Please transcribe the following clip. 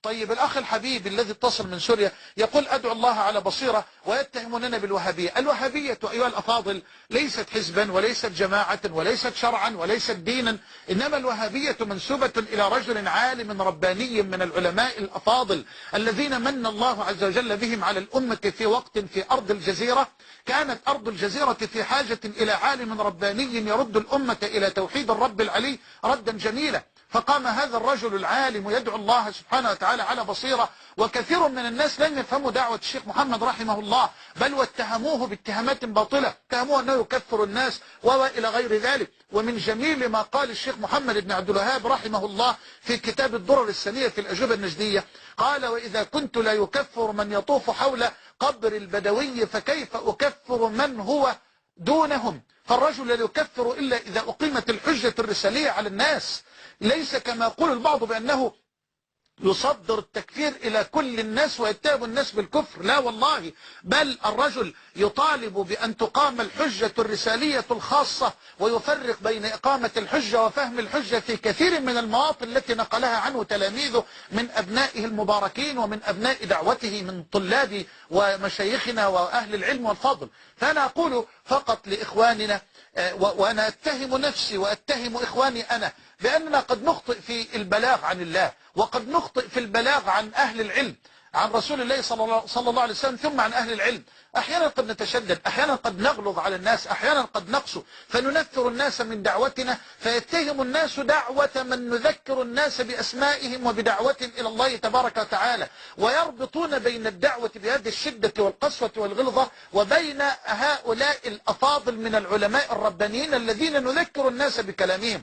طيب الأخ الحبيب الذي اتصل من سوريا يقول أدعو الله على بصيرة ويتهموننا بالوهابية. الوهابية أيها الأفاضل ليست حزبا وليست جماعة وليست شرعا وليست دينا، إنما الوهابية منسوبة إلى رجل عالم رباني من العلماء الأفاضل الذين من الله عز وجل بهم على الأمة في وقت في أرض الجزيرة كانت أرض الجزيرة في حاجة إلى عالم رباني يرد الأمة إلى توحيد الرب العلي ردا جميلا. فقام هذا الرجل العالم يدعو الله سبحانه وتعالى على بصيرة، وكثير من الناس لم يفهموا دعوة الشيخ محمد رحمه الله، بل واتهموه باتهامات باطلة، اتهموه أنه يكفر الناس وإلى غير ذلك. ومن جميل ما قال الشيخ محمد بن عبد الوهاب رحمه الله في كتاب الدرر السنية في الأجوبة النجدية، قال: وإذا كنت لا يكفر من يطوف حول قبر البدوي فكيف أكفر من هو دونهم؟ فالرجل لا يكفر إلا إذا أقيمت الحجة الرسالية على الناس، ليس كما يقول البعض بأنه يصدر التكفير إلى كل الناس ويتهم الناس بالكفر. لا والله، بل الرجل يطالب بأن تقام الحجة الرسالية الخاصة، ويفرق بين إقامة الحجة وفهم الحجة في كثير من المواطن التي نقلها عنه تلاميذه من أبنائه المباركين ومن أبناء دعوته من طلاب ومشايخنا وأهل العلم والفضل. فأنا أقول فقط لإخواننا، وأنا أتهم نفسي وأتهم إخواني أنا بأننا قد نخطئ في البلاغ عن الله، وقد نخطئ في البلاغ عن أهل العلم، عن رسول الله صلى الله عليه وسلم، ثم عن أهل العلم. أحيانا قد نتشدد، أحيانا قد نغلظ على الناس، أحيانا قد نقسو، فننفر الناس من دعوتنا، فيتهم الناس دعوة من نذكر الناس بأسمائهم وبدعوة إلى الله تبارك وتعالى، ويربطون بين الدعوة بهذه الشدة والقسوة والغلظة وبين هؤلاء الأفاضل من العلماء الربانيين الذين نذكر الناس بكلامهم.